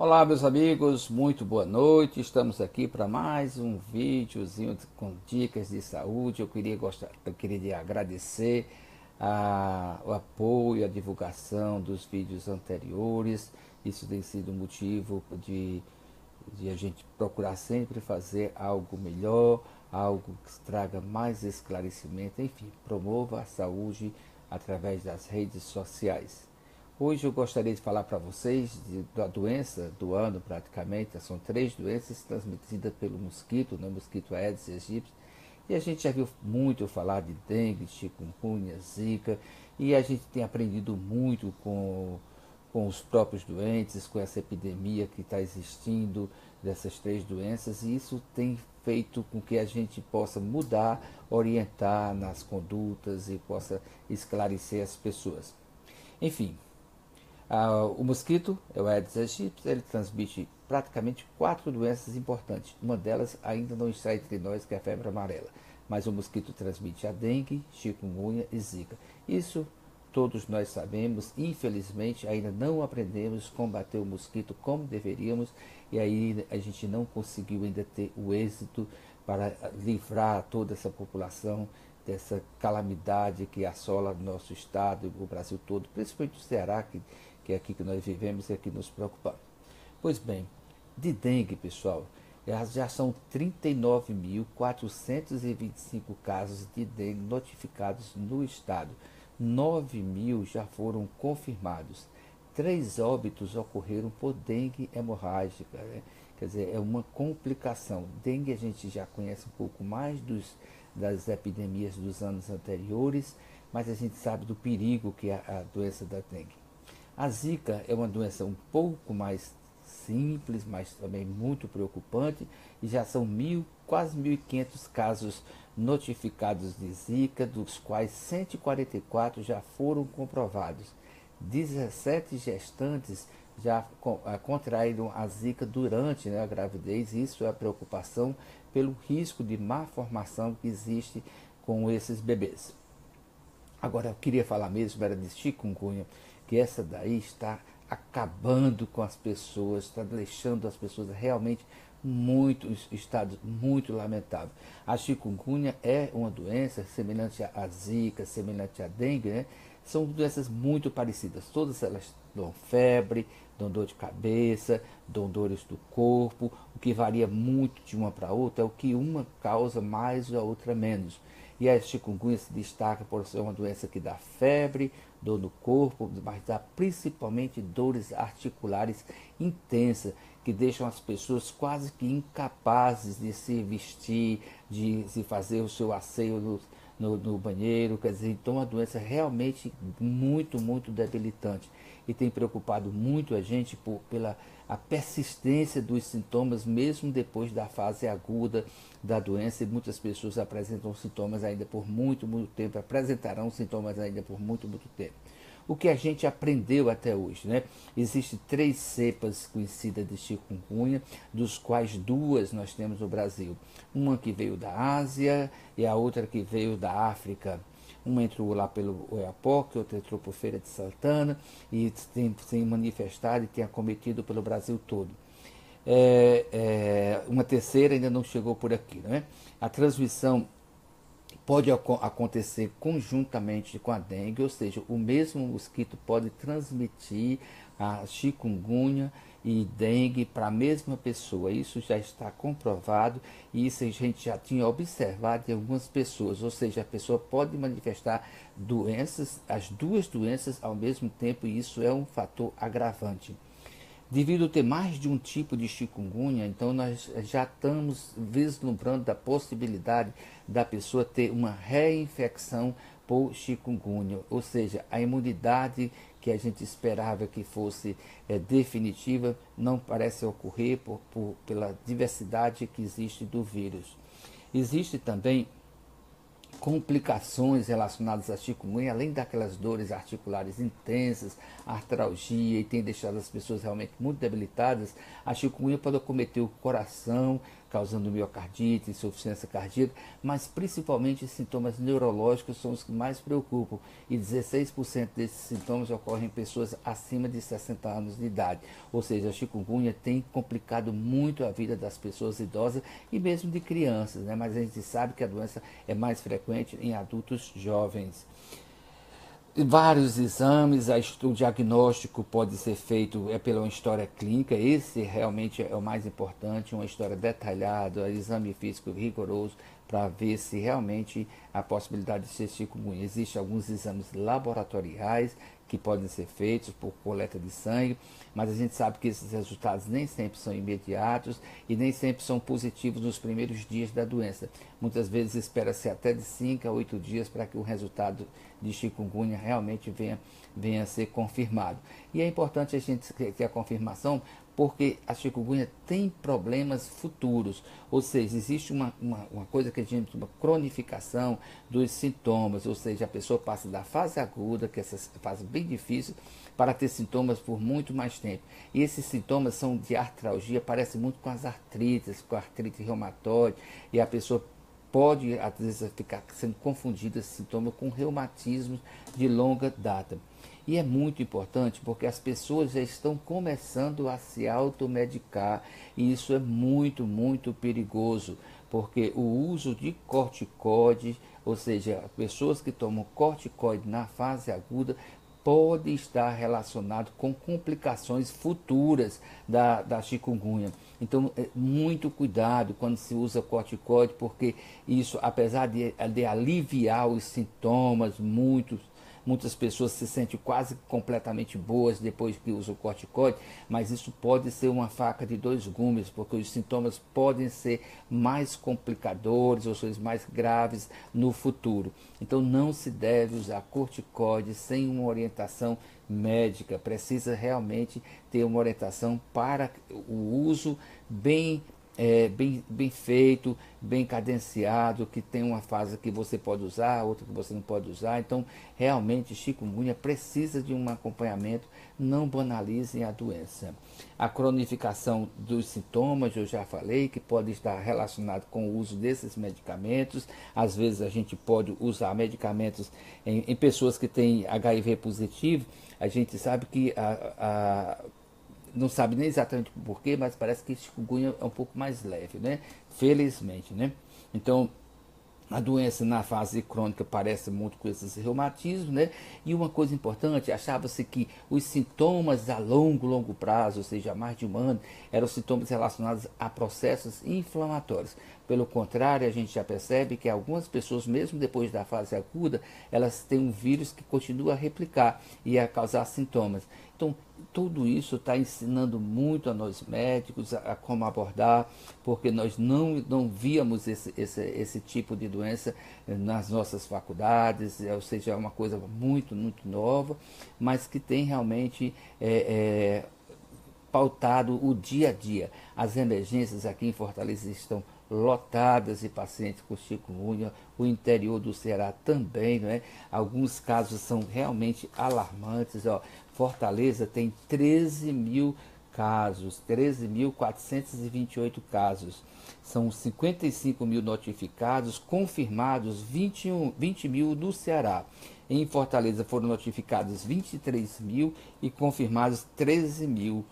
Olá, meus amigos, muito boa noite. Estamos aqui para mais um videozinho com dicas de saúde. Eu queria agradecer o apoio, a divulgação dos vídeos anteriores. Isso tem sido motivo de a gente procurar sempre fazer algo melhor, algo que traga mais esclarecimento, enfim, promova a saúde através das redes sociais. Hoje eu gostaria de falar para vocês da doença do ano praticamente. São três doenças transmitidas pelo mosquito, né? Mosquito Aedes aegypti. E a gente já viu muito falar de dengue, chikungunya, zika. E a gente tem aprendido muito com os próprios doentes, com essa epidemia que está existindo dessas três doenças. E isso tem feito com que a gente possa mudar, orientar nas condutas e possa esclarecer as pessoas. Enfim, o mosquito, é o Aedes aegypti, ele transmite praticamente quatro doenças importantes. Uma delas ainda não está entre nós, que é a febre amarela. Mas o mosquito transmite a dengue, chikungunya e zika. Isso todos nós sabemos. Infelizmente, ainda não aprendemos a combater o mosquito como deveríamos. E aí a gente não conseguiu ainda ter o êxito para livrar toda essa população dessa calamidade que assola nosso estado e o Brasil todo, principalmente o Ceará, que é aqui que nós vivemos e aqui nos preocupamos. Pois bem, de dengue, pessoal, já são 39.425 casos de dengue notificados no estado. 9.000 já foram confirmados. 3 óbitos ocorreram por dengue hemorrágica, né? Quer dizer, é uma complicação. Dengue a gente já conhece um pouco mais das epidemias dos anos anteriores, mas a gente sabe do perigo que é a doença da dengue. A zika é uma doença um pouco mais simples, mas também muito preocupante, e já são quase 1.500 casos notificados de zika, dos quais 144 já foram comprovados. 17 gestantes já contraíram a zika durante, né, a gravidez. Isso é a preocupação pelo risco de má formação que existe com esses bebês. Agora, eu queria falar mesmo, era de chikungunya, que essa daí está acabando com as pessoas, está deixando as pessoas realmente muito, estado muito lamentável. A chikungunya é uma doença semelhante à zika, semelhante à dengue, né? São doenças muito parecidas, todas elas dão febre, dão dor de cabeça, dão dores do corpo. O que varia muito de uma para outra é o que uma causa mais e a outra menos. E a chikungunya se destaca por ser uma doença que dá febre, dor no corpo, mas dá principalmente dores articulares intensas, que deixam as pessoas quase que incapazes de se vestir, de se fazer o seu asseio no banheiro. Quer dizer, então é uma doença realmente muito, muito debilitante. E tem preocupado muito a gente pela a persistência dos sintomas, mesmo depois da fase aguda da doença. E muitas pessoas apresentam sintomas ainda por muito, muito tempo, apresentarão sintomas ainda por muito, muito tempo. O que a gente aprendeu até hoje, né? Existem 3 cepas conhecidas de chikungunya, dos quais 2 nós temos no Brasil. Uma que veio da Ásia e a outra que veio da África. Uma entrou lá pelo Oiapoque, outra entrou por Feira de Santana e tem manifestado e tem acometido pelo Brasil todo. Uma terceira ainda não chegou por aqui, né? A transmissão pode acontecer conjuntamente com a dengue, ou seja, o mesmo mosquito pode transmitir a chikungunya e dengue para a mesma pessoa. Isso já está comprovado e isso a gente já tinha observado em algumas pessoas, ou seja, a pessoa pode manifestar doenças, as duas doenças ao mesmo tempo, e isso é um fator agravante. Devido a ter mais de um tipo de chikungunya, então nós já estamos vislumbrando a possibilidade da pessoa ter uma reinfecção por chikungunya, ou seja, a imunidade que a gente esperava que fosse definitiva não parece ocorrer pela diversidade que existe do vírus. Existe também complicações relacionadas à chikungunya, além daquelas dores articulares intensas, artralgia, e tem deixado as pessoas realmente muito debilitadas. A chikungunya pode acometer o coração, causando miocardite, insuficiência cardíaca, mas principalmente sintomas neurológicos são os que mais preocupam, e 16% desses sintomas ocorrem em pessoas acima de 60 anos de idade. Ou seja, a chikungunya tem complicado muito a vida das pessoas idosas e mesmo de crianças, né? Mas a gente sabe que a doença é mais frequente em adultos jovens. Vários exames, o diagnóstico pode ser feito pela uma história clínica, esse realmente é o mais importante, uma história detalhada, exame físico rigoroso, para ver se realmente a possibilidade de ser chikungunya. Existem alguns exames laboratoriais que podem ser feitos por coleta de sangue, mas a gente sabe que esses resultados nem sempre são imediatos e nem sempre são positivos nos primeiros dias da doença. Muitas vezes espera-se até de 5 a 8 dias para que o resultado de chikungunya realmente venha a ser confirmado. E é importante a gente ter a confirmação porque a chikungunya tem problemas futuros, ou seja, existe uma coisa que a gente chama de cronificação dos sintomas, ou seja, a pessoa passa da fase aguda, que é essa fase bem difícil, para ter sintomas por muito mais tempo. E esses sintomas são de artralgia, parecem muito com as artrites, com a artrite reumatoide, e a pessoa pode, às vezes, ficar sendo confundida esse sintoma com reumatismos de longa data. E é muito importante porque as pessoas já estão começando a se automedicar e isso é muito, muito perigoso, porque o uso de corticoides, ou seja, pessoas que tomam corticoide na fase aguda, pode estar relacionado com complicações futuras da chikungunya. Então, muito cuidado quando se usa corticoide, porque isso, apesar de aliviar os sintomas, muitas pessoas se sentem quase completamente boas depois que usam o corticoide, mas isso pode ser uma faca de dois gumes, porque os sintomas podem ser mais complicadores, ou seja, mais graves no futuro. Então não se deve usar corticoide sem uma orientação médica, precisa realmente ter uma orientação para o uso bem feito, bem cadenciado, que tem uma fase que você pode usar, outra que você não pode usar. Então, realmente, chikungunya precisa de um acompanhamento, não banalizem a doença. A cronificação dos sintomas, eu já falei, que pode estar relacionado com o uso desses medicamentos. Às vezes a gente pode usar medicamentos em pessoas que têm HIV positivo. A gente sabe que não sabe nem exatamente porquê, mas parece que chikungunya é um pouco mais leve, né? Felizmente, né? Então, a doença na fase crônica parece muito com esses reumatismos, né? E uma coisa importante, achava-se que os sintomas a longo prazo, ou seja, a mais de um ano, eram sintomas relacionados a processos inflamatórios. Pelo contrário, a gente já percebe que algumas pessoas, mesmo depois da fase aguda, elas têm um vírus que continua a replicar e a causar sintomas. Então, tudo isso está ensinando muito a nós médicos a como abordar, porque nós não víamos esse tipo de doença nas nossas faculdades, ou seja, é uma coisa muito nova, mas que tem realmente pautado o dia a dia. As emergências aqui em Fortaleza estão lotadas de pacientes com chikungunya, o interior do Ceará também, não é? Alguns casos são realmente alarmantes, ó. Fortaleza tem 13 mil casos, 13.428 casos. São 55 mil notificados, confirmados 20 mil no Ceará. Em Fortaleza foram notificados 23 mil e confirmados 13 mil.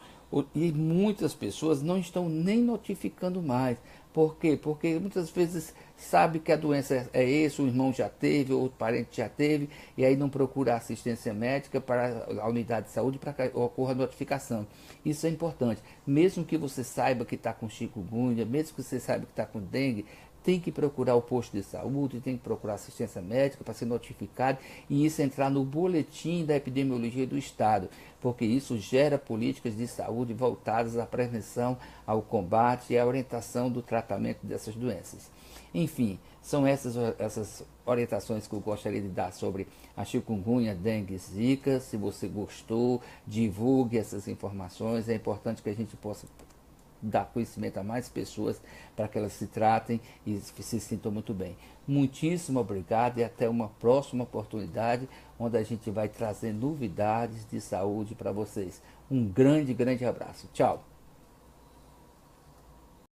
E muitas pessoas não estão nem notificando mais. Por quê? Porque muitas vezes sabe que a doença é esse, o irmão já teve, ou o parente já teve, e aí não procura assistência médica para a unidade de saúde para que ocorra a notificação. Isso é importante. Mesmo que você saiba que está com chikungunya, mesmo que você saiba que está com dengue, tem que procurar o posto de saúde, tem que procurar assistência médica para ser notificado e isso entrar no boletim da epidemiologia do Estado, porque isso gera políticas de saúde voltadas à prevenção, ao combate e à orientação do tratamento dessas doenças. Enfim, são essas orientações que eu gostaria de dar sobre a chikungunya, dengue e zika. Se você gostou, divulgue essas informações. É importante que a gente possa dar conhecimento a mais pessoas para que elas se tratem e se sintam muito bem. Muitíssimo obrigado e até uma próxima oportunidade onde a gente vai trazer novidades de saúde para vocês. Um grande abraço. Tchau.